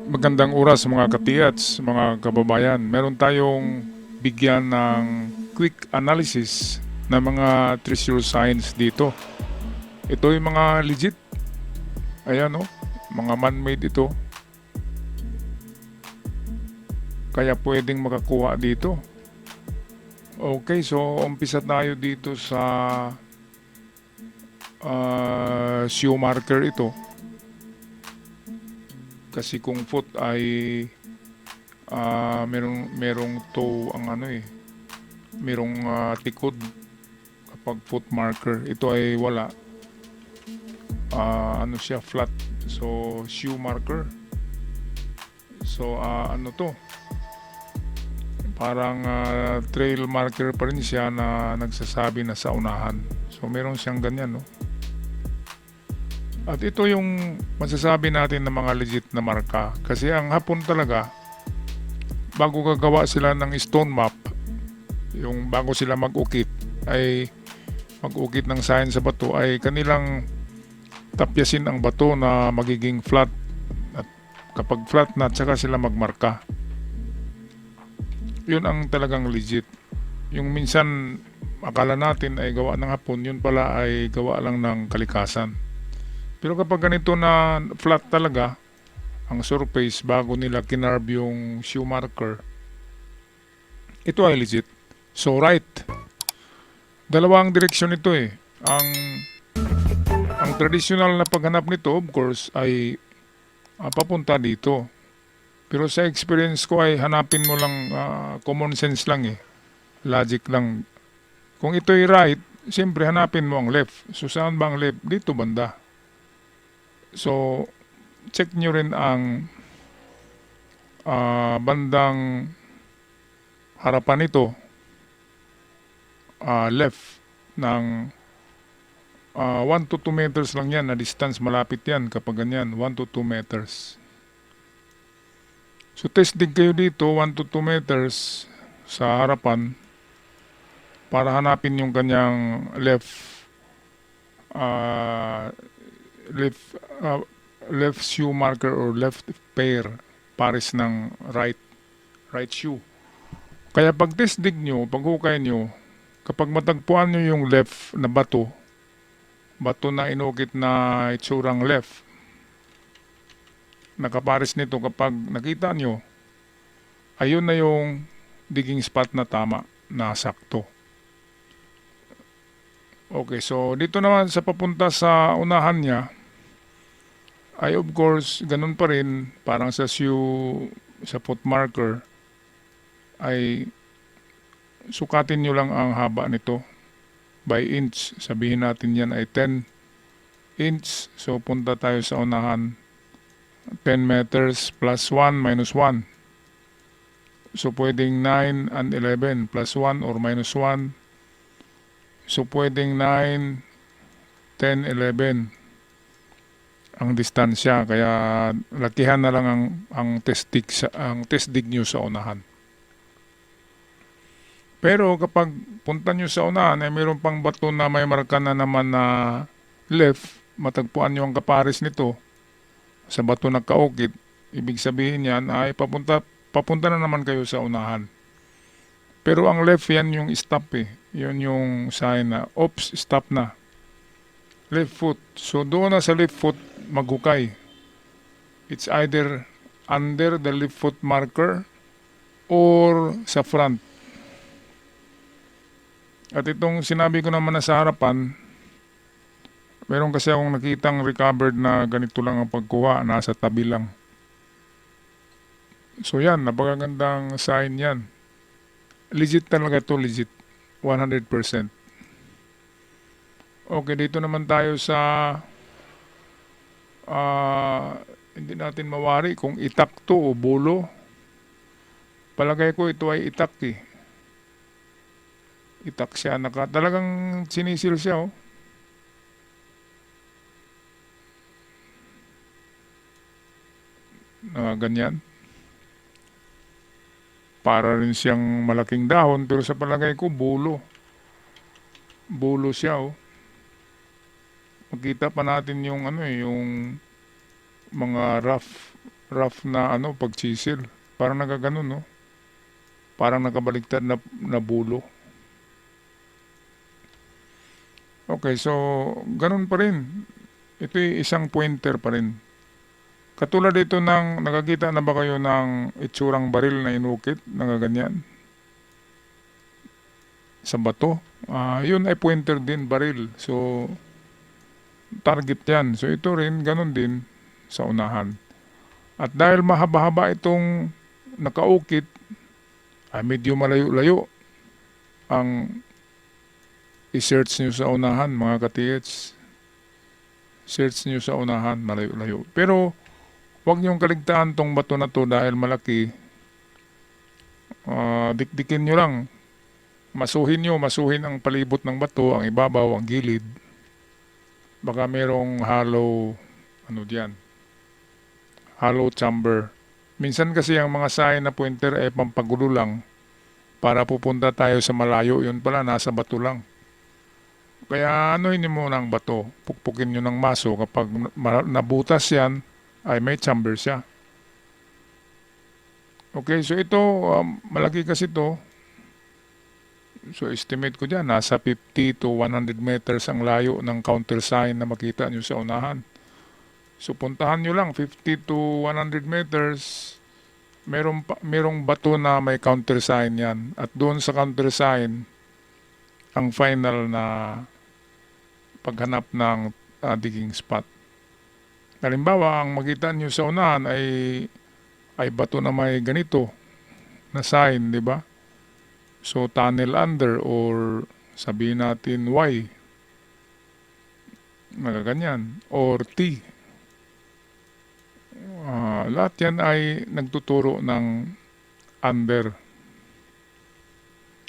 Magandang oras mga katiyats, mga kababayan. Meron tayong bigyan ng quick analysis ng mga treasure signs dito. Ito yung mga legit, ayan o, mga man-made ito. Kaya pwedeng makakuha dito. Okay, so umpisa tayo dito sa shoe marker ito. Kasi kung foot ay merong toe ang ano eh, merong tikod kapag foot marker. Ito ay wala. Ano siya, flat. So, shoe marker. So, ano to? Parang trail marker pa rin siya na nagsasabi na sa unahan. So, meron siyang ganyan, no? At ito yung masasabi natin ng mga legit na marka. Kasi ang Hapon talaga, bago gagawa sila ng stone map, yung bago sila mag-ukit, ay mag-ukit ng sign sa bato, ay kanilang tapyasin ang bato na magiging flat. At kapag flat na, tsaka sila magmarka. Yun ang talagang legit. Yung minsan akala natin ay gawa ng Hapon, yun pala ay gawa lang ng kalikasan. Pero kapag ganito na flat talaga ang surface bago nila kinarve yung shoe marker, ito ay legit. So right, dalawang direksyon ito eh. Ang traditional na paghanap nito of course ay papunta dito. Pero sa experience ko ay hanapin mo lang, common sense lang eh. Logic lang. Kung ito'y right, siyempre hanapin mo ang left. So saan ba ang left? Dito banda. So check nyo rin ang bandang harapan nito, left ng 1 to 2 meters lang yan na distance. Malapit yan kapag ganyan, 1 to 2 meters. So test dig kayo dito, 1 to 2 meters sa harapan para hanapin yung kanyang uh, left uh, left shoe marker or left pair pares ng right shoe. Kaya pag test dig nyo, pag hukay nyo, kapag matagpuan nyo yung left na bato na inukit na itsurang left, nakapares nito, kapag nakita nyo, ayun na yung digging spot na tama, na sakto. Okay, so dito naman sa papunta sa unahan niya, ay of course, ganun pa rin, parang sa shoe, sa foot marker, ay sukatin nyo lang ang haba nito by inch. Sabihin natin yan ay 10 inch. So punta tayo sa unahan, 10 meters plus 1 minus 1. So pwedeng 9 and 11 plus 1 or minus 1. So pwedeng 9, 10, 11 ang distansya. Kaya lakihan na lang ang test dig nyo sa unahan. Pero kapag punta nyo sa unahan ay mayroon pang bato na may marka na naman na left, matagpuan nyo ang kapares nito sa bato na kaukit, ibig sabihin yan ay papunta na naman kayo sa unahan. Pero ang left yan yung stop eh. Yun yung sign na, oops, stop na. Left foot. So doon na sa left foot maghukay. It's either under the left foot marker or sa front. At itong sinabi ko naman na sa harapan, meron kasi akong nakitang recovered na ganito lang ang pagkuha, nasa tabi lang. So yan, napakagandang sign yan. Legit talaga to, legit. 100%. Okay, dito naman tayo sa hindi natin mawari kung itak to o bulo. Palagay ko ito ay itak eh. Itak siya, talagang sinisil siya oh. Ganyan. Para rin siyang malaking dahon pero sa palagay ko bulo. Bulo siya oh. Makita pa natin yung ano eh, yung mga rough rough na ano, pag-chisel. Parang nagaganon, no? Parang nakabaliktad na bulo. Okay, so ganun pa rin. Ito isang pointer pa rin. Katulad ito ng, nakakita na ba kayo ng itsurang baril na inukit, nagaganyan, sa bato? Yun ay pointer din, baril. So, target yan. So, ito rin, ganun din sa unahan. At dahil mahaba-haba itong nakaukit, ay medyo malayo-layo ang i-search nyo sa unahan, mga ka-TH. Search nyo sa unahan, malayo-layo. Pero, huwag nyong kaligtaan tong bato na to dahil malaki. Dikdikin nyo lang. Masuhin ang palibot ng bato, ang ibabaw, ang gilid. Baka merong hollow, ano diyan, hollow chamber. Minsan kasi ang mga sign na pointer ay pampagulo lang para pupunta tayo sa malayo. Yun pala, nasa bato lang. Kaya anuhin niyo muna ang bato. Pukpukin nyo ng maso. Kapag nabutas yan, ay may chamber siya. Okay, so ito, malaki kasi ito. So estimate ko dyan, nasa 50 to 100 meters ang layo ng countersign na makita nyo sa unahan. So puntahan nyo lang, 50 to 100 meters, merong bato na may countersign yan. At doon sa countersign, ang final na paghanap ng digging spot. Halimbawa, ang makita nyo sa unahan ay bato na may ganito na sign, di ba? So, tunnel under or sabihin natin Y. Nagaganyan. Or T. Lahat yan ay nagtuturo ng under.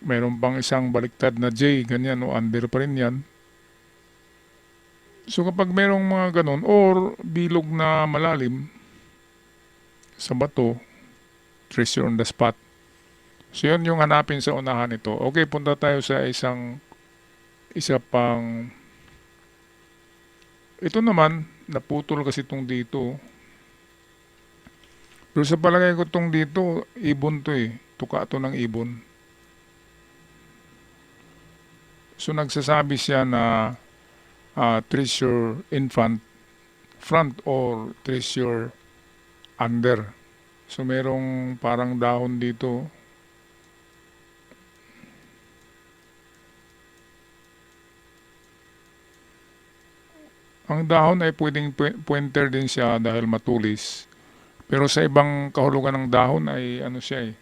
Mayroon pang isang baliktad na J, ganyan, o under pa rin yan. So, kapag merong mga ganon, or bilog na malalim sa bato, treasure on the spot. So, yun yung hanapin sa unahan nito. Okay, punta tayo sa isa pang, ito naman, naputol kasi itong dito. Pero sa palagay ko itong dito, ibon to eh. Tuka to ng ibon. So, nagsasabi siya na treasure in front or treasure under. So, merong parang dahon dito. Ang dahon ay pwedeng pointer din siya dahil matulis. Pero sa ibang kahulugan ng dahon ay ano siya eh.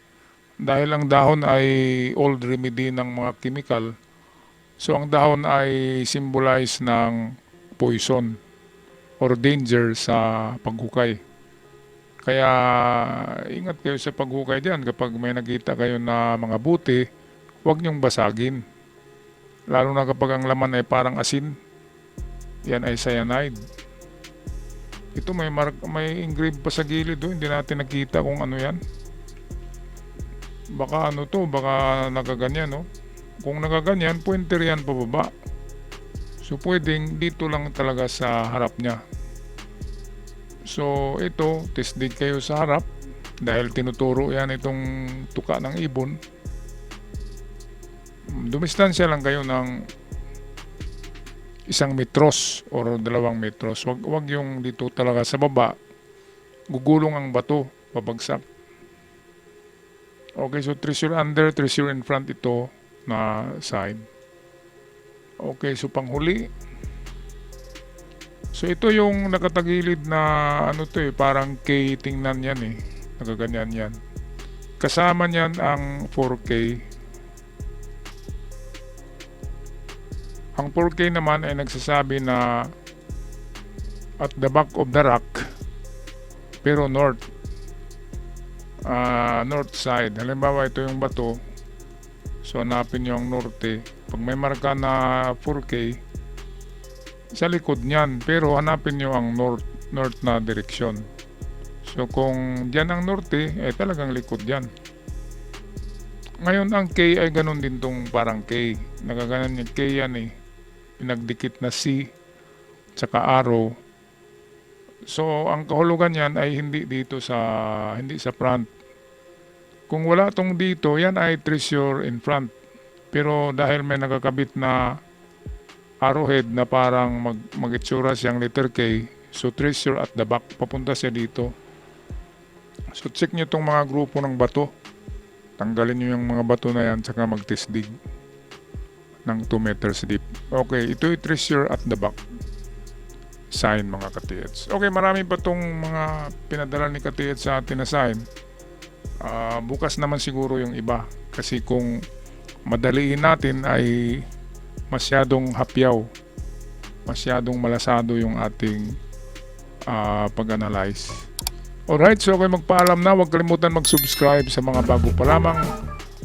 Dahil ang dahon ay old remedy ng mga chemical. So ang dahon ay symbolize ng poison or danger sa paghukay. Kaya ingat kayo sa paghukay diyan. Kapag may nakita kayo na mga buti, huwag niyong basagin. Lalo na kapag ang laman ay parang asin. Yan ay cyanide. Ito may engrave pa sa gilid doon. Hindi natin nakita kung ano yan. Baka ano to, baka nakaganyan, no? Kung nakaganyan, pointer yan pababa. So pwedeng dito lang talaga sa harap niya. So ito, test dig kayo sa harap dahil tinuturo yan itong tuka ng ibon. Dumistansya lang kayo ng 1 metros or 2 metros. Wag yung dito talaga sa baba. Gugulong ang bato, babagsak. Okay, so treasure under, treasure in front ito na side. Okay, so panghuli. So ito yung nakatagilid na ano to eh, parang K tingnan yan eh. Nagaganyan yan. Kasama niyan ang 4K. Ang 4K naman ay nagsasabi na at the back of the rock pero north side. Halimbawa ito yung bato, so hanapin nyo ang norte. Pag may marka na 4K sa likod nyan, pero hanapin nyo ang north na direksyon. So kung dyan ang norte, talagang likod dyan. Ngayon ang K ay ganun din tong parang K. Nagaganan yung K yan eh. Pinagdikit na C tsaka arrow. So ang kahulugan niyan ay hindi sa front. Kung wala tong dito, yan ay treasure in front. Pero dahil may nakakabit na arrowhead na parang mag-itsura siyang letter K, so treasure at the back, papunta siya dito. So check nyo tong mga grupo ng bato. Tanggalin nyo yung mga bato na yan, saka mag-test dig ng 2 meters deep. Okay, ito yung treasure at the back sign, mga ka-TH. Okay, marami pa tong mga pinadala ni ka-TH sa atin na sign. Bukas naman siguro yung iba. Kasi kung madaliin natin ay masyadong hapyaw. Masyadong malasado yung ating pag-analyze. Alright, so okay, magpaalam na. Huwag kalimutan mag-subscribe sa mga bago pa lamang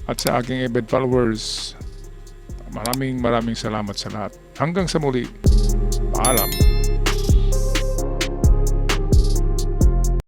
at sa aking Ebed followers. Maraming salamat sa lahat. Hanggang sa muli. Paalam.